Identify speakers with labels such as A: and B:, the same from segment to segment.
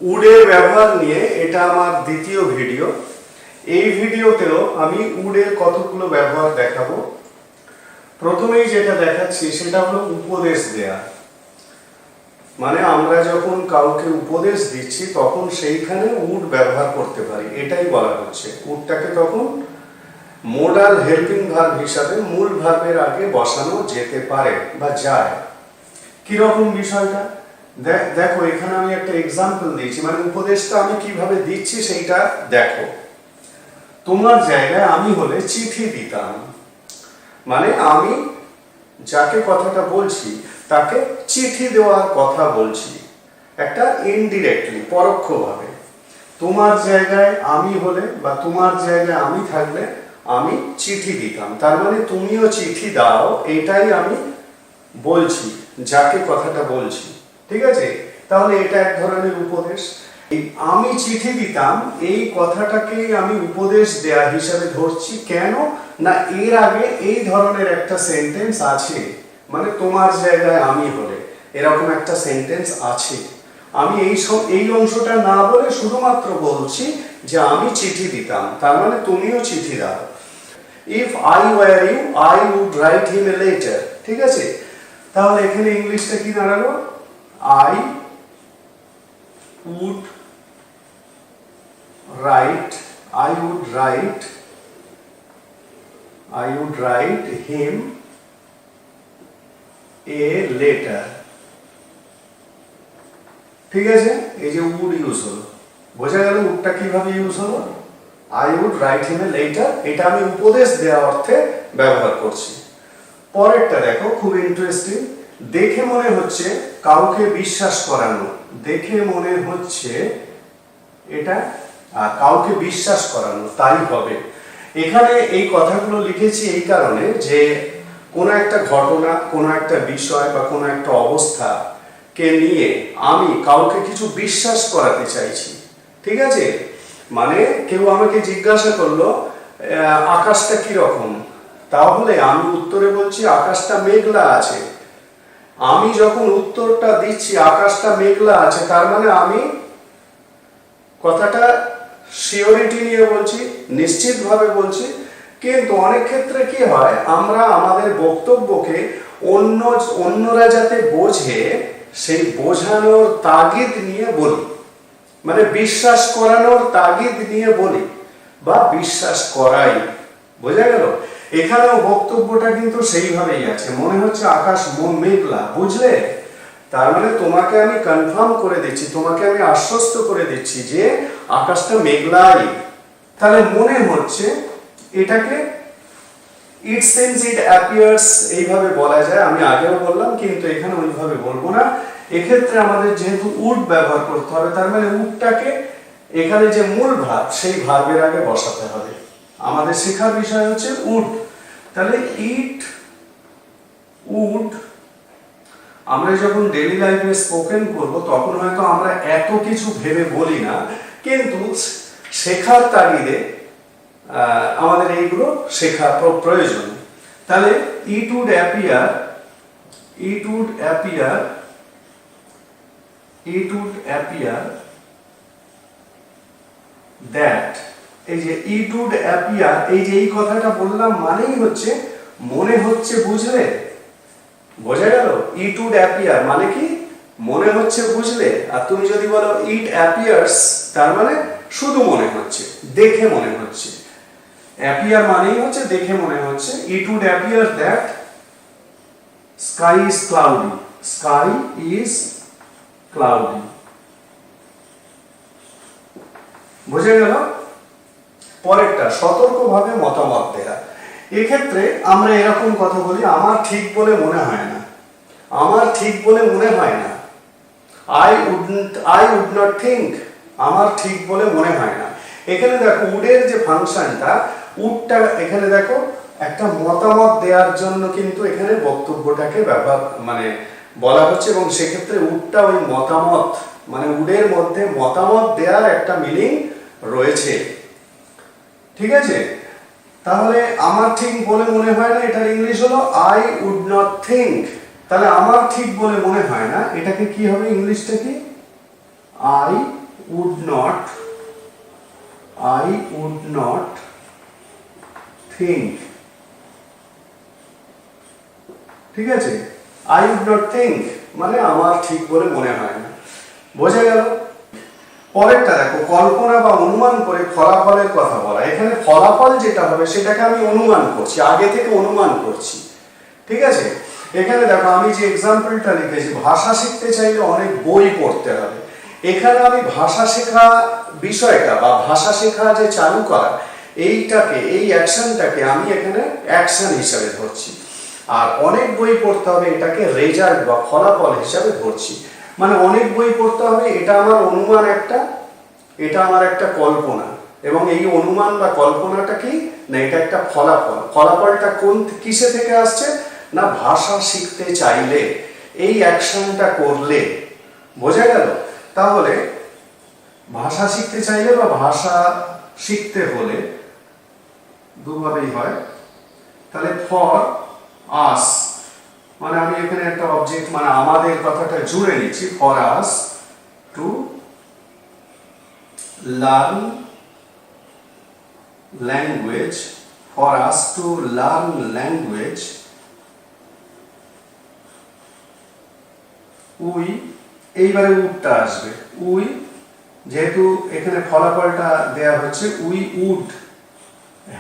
A: উডের ব্যবহার নিয়ে এটা আমার দ্বিতীয় ভিডিও। এই ভিডিওতেও আমি উডের কতগুলো ব্যবহার দেখাবো। প্রথমেই যেটা দেখাচ্ছি সেটা হলো উপদেশ দেয়া। মানে আমরা যখন কাউকে উপদেশ দিচ্ছি তখন সেইখানে উড ব্যবহার করতে পারি, এটাই বলা হচ্ছে। উডটাকে তখন মোডাল হেল্পিং ভার্ব হিসাবে মূল ভার্বের আগে বসানো যেতে পারে বা যায়। কিরকম বিষয়টা দেখো, এখানে আমি একটা এক্সাম্পল দিয়েছি, মানে উপদেশটা আমি কিভাবে দিচ্ছি সেইটা দেখো। তোমার জায়গায় আমি হলে চিঠি দিতাম, মানে আমি যাকে কথাটা বলছি তাকে চিঠি দেওয়ার কথা বলছি, একটা ইনডিরেক্টলি, পরোক্ষভাবে। তোমার জায়গায় আমি হলে বা তোমার জায়গায় আমি থাকলে আমি চিঠি দিতাম, তার মানে তুমিও চিঠি দাও, এটাই আমি বলছি যাকে কথাটা বলছি। ঠিক আছে, তাহলে এটা এক ধরনের উপদেশ। আমি চিঠি দিতাম এই কথাটাকে আমি উপদেশ দেয়া হিসাবে ধরছি। কেন না, এর আগে এই ধরনের একটা সেন্টেন্স আছে, মানে তোমার জায়গায় আমি হলে এরকম একটা সেন্টেন্স আছে। আমি এই অংশটা না বলে শুধুমাত্র বলছি যে আমি চিঠি দিতাম, তার মানে তুমিও চিঠি দাও। If I were you I would write him a letter. ঠিক আছে, তাহলে এখানে ইংলিশটা কি দাঁড়ালো? I would write him a letter. ঠিক আছে, এই যে উড ইউজ হলো, বোঝা গেল উডটা কিভাবে ইউজ হলো। I would write him a letter, এটা আমি উপদেশ দেওয়ার অর্থে ব্যবহার করছি। পরেরটা দেখো, খুব ইন্টারেস্টিং। দেখে মনে হচ্ছে কাউকে বিশ্বাস করানো, দেখে মনে হচ্ছে এটা কাউকে বিশ্বাস করানো, তাই হবে। এখানে এই কথাগুলো লিখেছি এই কারণে যে কোনো একটা ঘটনা, কোনো একটা বিষয় বা কোনো একটা অবস্থাকে নিয়ে আমি কাউকে কিছু বিশ্বাস করাতে চাইছি। ঠিক আছে, মানে কেউ আমাকে জিজ্ঞাসা করলো আকাশটা কিরকম, তাহলে আমি উত্তরে বলছি আকাশটা মেঘলা আছে। আমি যখন উত্তরটা দিচ্ছি আকাশটা মেঘলা আছে, তার মানে আমি কথাটা সিওরিটি নিয়ে বলছি, নিশ্চিতভাবে বলছি। কিন্তু অনেক ক্ষেত্রে কি হয়, আমরা আমাদের বক্তব্যকে অন্যরা যাতে বোঝে সেই বোঝানোর তাগিদ নিয়ে বলি, মানে বিশ্বাস করানোর তাগিদ নিয়ে বলি বা বিশ্বাস করাই। বোঝা গেল? এখানেও বক্তব্যটা কিন্তু সেইভাবেই আছে। মনে হচ্ছে আকাশ মেঘলা, বুঝলে? তার মানে তোমাকে আমি কনফার্ম করে দিচ্ছি, তোমাকে আমি আশ্বস্ত করে দিচ্ছি যে আকাশটা মেঘলাই। তাহলে মনে হচ্ছে, এটাকে ইট সিমস, ইট অ্যাপিয়ার্স এইভাবে বলা যায়। আমি আগেও বললাম, কিন্তু এখানে ওইভাবে বলবো না। এক্ষেত্রে আমাদের যেহেতু উড ব্যবহার করতে হবে, তার মানে উডটাকে এখানে যে মূল ভার্ব সেই ভার্বের আগে বসাতে হবে। আমাদের শেখার বিষয় হচ্ছে উড। তাহলে ইট উড, আমরা যখন ডেইলি লাইফে স্পোকেন করব তখন হয়তো আমরা এত কিছু ভেবে বলি না, কিন্তু শেখার তাগিদে আমাদের এইগুলো শেখা প্রয়োজন। তাহলে ইট উড অ্যাপিয়ার দ্যাট, এই যে ইট উড অ্যাপিয়ার, এই যে এই কথাটা বললাম মানেই হচ্ছে মনে হচ্ছে, বুঝলে? বোঝা গেল? ইট উড অ্যাপিয়ার মানে কি, মনে হচ্ছে, বুঝলে? আর তুমি যদি বলো ইট অ্যাপিয়ার্স, তার মানে শুধু মনে হচ্ছে, দেখে মনে হচ্ছে। অ্যাপিয়ার মানেই হচ্ছে দেখে মনে হচ্ছে। It would appear that sky is cloudy. বুঝে গেল? পরেরটা, সতর্কভাবে মতামত দেয়া। এক্ষেত্রে আমরা এরকম কথা বলি, আমার ঠিক বলে মনে হয় না, আই উড নট থিঙ্ক, আমার ঠিক বলে মনে হয় না। এখানে দেখো উডের যে ফাংশনটা, উডটা এখানে দেখো একটা মতামত দেওয়ার জন্য কিন্তু এখানে বক্তব্যটাকে ব্যবহার মানে বলা হচ্ছে, এবং সেক্ষেত্রে উডটা ওই মতামত, মানে উডের মধ্যে মতামত দেওয়ার একটা মিনিং রয়েছে। ঠিক আছে, তাহলে আমার ঠিক বলে মনে হয় না, এটার ইংলিশ হলো আই উড নট থিঙ্ক। তাহলে আমার ঠিক বলে মনে হয় না, এটাকে কি হবে, ইংলিশটা কি? I would not, I would not think, ঠিক আছে, আই উড নট থিঙ্ক মানে আমার ঠিক বলে মনে হয় না, বোঝা গেল। পরেরটা দেখো, কল্পনা বা অনুমান করে ফলাফলের কথা বলা। এখানে ফলাফল যেটা হবে সেটাকে আমি অনুমান করছি, আগে থেকে অনুমান করছি, ঠিক আছে। এখানে দেখো আমি যে এক্সাম্পলটা লিখেছি, ভাষা শিখতে চাইলে অনেক বই পড়তে হবে। এখানে আমি ভাষা শেখা বিষয়টা বা ভাষা শেখা যে চালু করা, এইটাকে, এই অ্যাকশনটাকে আমি এখানে অ্যাকশন হিসাবে ধরছি। আর অনেক বই পড়তে হবে এটাকে রেজাল্ট বা ফলাফল হিসাবে ধরছি। মানে অনেক বই পড়তে হবে, এটা আমার অনুমান একটা, এটা আমার একটা কল্পনা, এবং এই অনুমান বা কল্পনাটা কি না, এটা একটা ফলাফল। ফলাফলটা কোন কিসে থেকে আসছে না, ভাষা শিখতে চাইলে, এই অ্যাকশনটা করলে, বোঝা গেল। তাহলে ভাষা শিখতে চাইলে বা ভাষা শিখতে হলে দুভাবেই হয়। তাহলে ফর আস মানে আমি এখানে একটা অবজেক্ট মানে আমাদের কথাটা জুড়ে নিচ্ছি, for us to learn language, for us to learn language we, এইবারে উডটা আসবে, উই যেহেতু এখানে ফলাফলটা দেয়া হচ্ছে, we would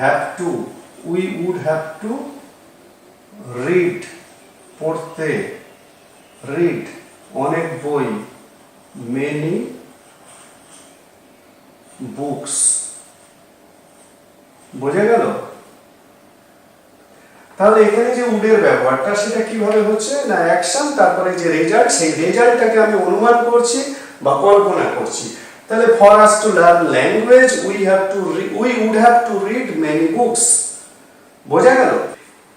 A: have to, we would have to read পড়তে, রিড অনেক বই, মেনি বুকস, বোঝা গেল। তাহলে এখানে যে উডের ব্যবহারটা সেটা কিভাবে হচ্ছে না, অ্যাকশন তারপরে যে রেজাল্ট, সেই রেজাল্টটাকে আমি অনুমান করছি বা কল্পনা করছি। তাহলে for us to learn language we would have to read many books, বোঝা গেল।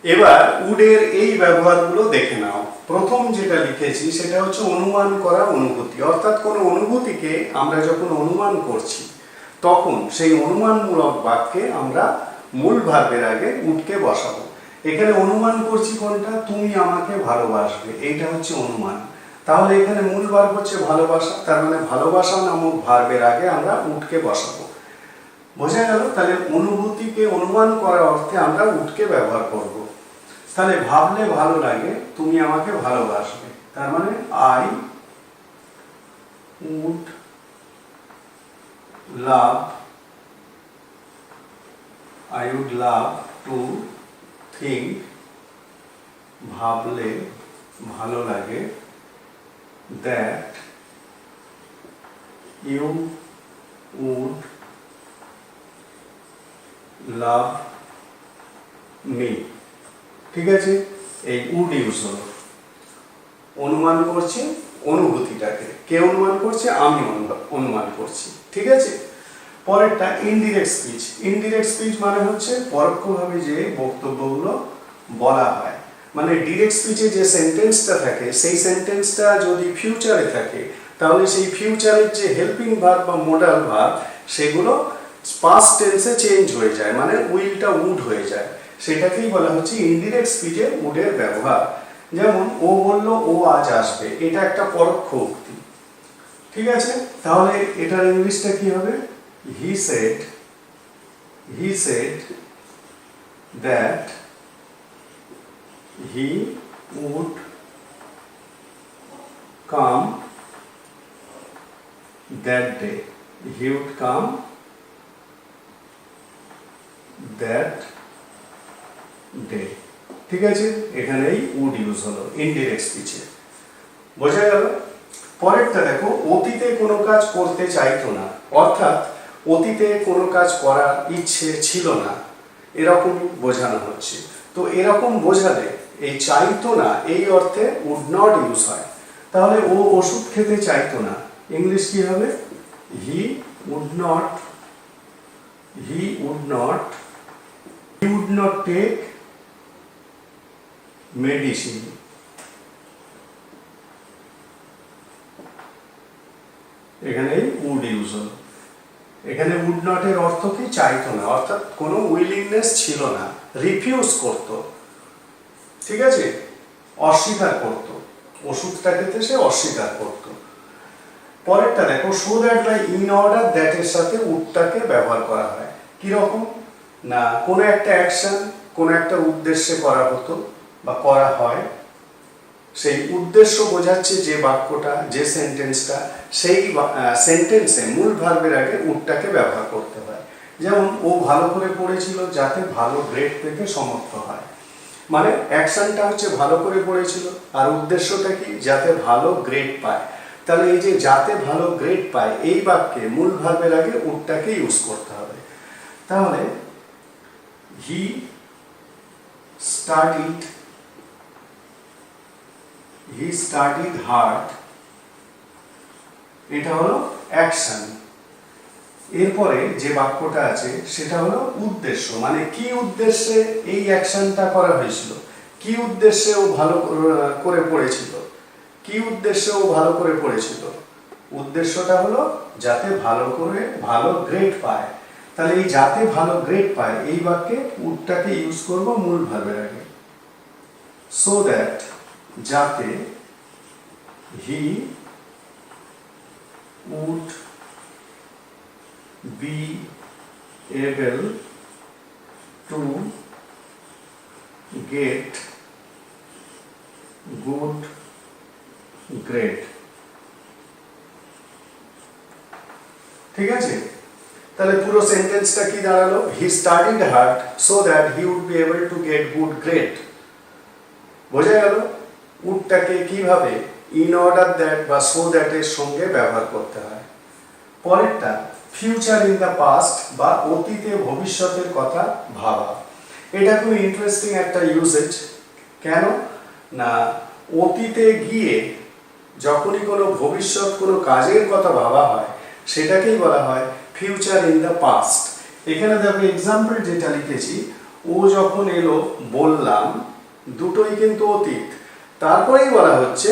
A: এবার উডের এই ব্যবহারগুলো দেখে নাও। প্রথম যেটা লিখেছি সেটা হচ্ছে অনুমান করা অনুভূতি, অর্থাৎ কোনো অনুভূতিকে আমরা যখন অনুমান করছি তখন সেই অনুমানমূলক বাক্যে আমরা মূল ভার্বের আগে উডকে বসাবো। এখানে অনুমান করছি কোনটা, তুমি আমাকে ভালোবাসবে, এইটা হচ্ছে অনুমান। তাহলে এখানে মূল ভার্ব হচ্ছে ভালোবাসা, তার মানে ভালোবাসা নামক ভার্বের আগে আমরা উডকে বসাবো, বোঝা গেল। তাহলে অনুভূতিকে অনুমান করার অর্থে আমরা উডকে ব্যবহার করব। তাহলে ভাবলে ভালো লাগে, তুমি আমাকে ভালোবাসবে, তার মানে I would love, I would love to think, ভাবলে ভালো লাগে, that you would love me, ঠিক আছে। এই উড ইউজ হলো, অনুমান করছি অনুভূতিটাকে, কে অনুমান করছে, আমি অনুমান করছি, ঠিক আছে। পরেরটা ইনডিরেক্ট স্পিচ। ইনডিরেক্ট স্পিচ মানে হচ্ছে পরোক্ষভাবে যে বক্তব্যগুলো বলা হয়। মানে ডিরেক্ট স্পিচে যে সেন্টেন্সটা থাকে সেই সেন্টেন্সটা যদি ফিউচারে থাকে তাহলে সেই ফিউচারের যে হেল্পিং ভার্ব বা মোডাল ভার্ব সেগুলো পাস্ট টেন্সে চেঞ্জ হয়ে যায়, মানে উইলটা উড হয়ে যায়। সেটাকেই বলা হচ্ছে ইনডিরেক্ট স্পিচে উডের ব্যবহার। যেমন ও বলল ও আজ আসবে, এটা একটা পরোক্ষ উক্তি, ঠিক আছে। তাহলে এটার ইংলিশটা কি হবে, he said that he would come that day, he would come that day, ঠিক আছে। এখানেই উড ইউজ হলো ইনডিরেক্ট স্পিচে, বোঝা গেল। পরেরটা দেখো, অতীতে কোনো কাজ করতে চাইতো না, অর্থাৎ অতীতে কোনো কাজ করার ইচ্ছে ছিল না, এরকম বোঝানো হচ্ছে। তো এরকম বোঝালে এই চাইতো না এই অর্থে উড নট ইউজ হয়। তাহলে ও ওষুধ খেতে চাইতো না, ইংলিশ কি হবে, he would not take medicine, এখানেই উড ইউজ হলো। এখানে উড নট এর অর্থ কি, চাইতো না, অর্থাৎ কোনো উইলিংনেস ছিল না, রিফিউজ করত, ঠিক আছে, অস্বীকার করত, ওষুধটা খেতে সে অস্বীকার করত। পরেরটা দেখো, so that by in order that এর সাথে উডটাকে ব্যবহার করা হয়। কি রকম না, কোনো একটা অ্যাকশন কোনো একটা উদ্দেশ্যে করা হতো বা করা হয়, সেই উদ্দেশ্য বোঝাচ্ছে যে বাক্যটা, যে সেন্টেন্সটা, সেই সেন্টেন্সে মূল ভার্বের আগে উডটাকে ব্যবহার করতে হয়। যেমন ও ভালো করে পড়েছিল যাতে ভালো গ্রেড পেতে সমর্থ হয়, মানে অ্যাকশনটা হচ্ছে ভালো করে পড়েছিল আর উদ্দেশ্যটা কি, যাতে ভালো গ্রেড পায়। তাহলে এই যে যাতে ভালো গ্রেড পায় এই বাক্যে মূল ভার্বের আগে উডটাকে ইউজ করতে হবে। তাহলে হি স্টাডিড হার্ড, এটা হলো অ্যাকশন। এরপরে যে বাক্যটা আছে সেটা হলো উদ্দেশ্য, মানে কি উদ্দেশ্যে এই অ্যাকশনটা করা হয়েছিল, কি উদ্দেশ্যে ও ভালো করে পড়েছিল, কি উদ্দেশ্যে ও ভালো করে পড়েছিল, উদ্দেশ্যটা হলো যাতে ভালো গ্রেড পায়। তাহলে এই যাতে ভালো গ্রেড পায় এই বাক্যে উডটাকে ইউজ করব মূল ভার্বের আগে। সো দ্যাট, যাতে, he would be able to get good grade। ঠিক আছে, তাহলে পুরো সেন্টেন্সটা কি দাঁড়ালো, he studied hard so that he would be able to get good grade. বোঝা গেল উডটাকে কিভাবে ইন অর্ডার দ্যাট বা সো দ্যাট এর সঙ্গে ব্যবহার করতে হয়। পরেরটা ফিউচার ইন দ্য পাস্ট বা অতীতে ভবিষ্যতের কথা ভাবা। এটা খুব ইন্টারেস্টিং একটা ইউজেজ। কেন না, অতীতে গিয়ে যখনই কোনো ভবিষ্যৎ কোনো কাজের কথা ভাবা হয় সেটাকেই বলা হয় ফিউচার ইন দ্য পাস্ট। এখানে দেখো এক্সাম্পল যেটা লিখেছি, ও যখন এলো বললাম, দুটোই কিন্তু অতীত। তারপরেই বলা হচ্ছে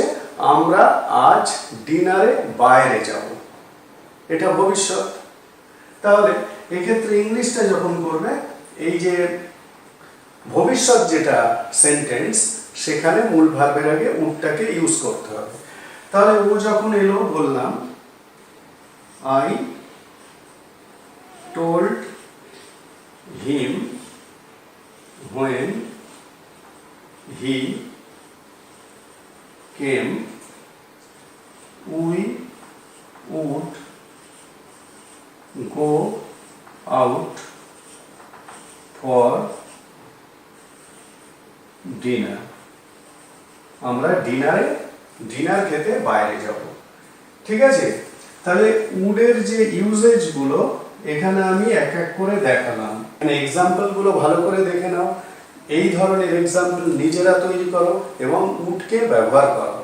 A: আমরা আজ ডিনারে বাইরে যাব, এটা ভবিষ্যৎ। তাহলে এক্ষেত্রে ইংলিশটা যখন করবে, এই যে ভবিষ্যৎ যেটা সেন্টেন্স সেখানে মূল ভার্বের আগে উডটাকে ইউজ করতে হবে। তাহলে ও যখন এলো বললাম, I told him when he came we would go out for dinner, আমরা ডিনার খেতে বাইরে যাব। ঠিক আছে, তাহলে উডের যে ইউজেজ গুলো এখানে আমি এক এক করে দেখালাম। এক্সাম্পল গুলো ভালো করে দেখে নাও, এই ধরনের এক্সাম্পল নিজেরা তৈরি করো এবং উডকে ব্যবহার করো।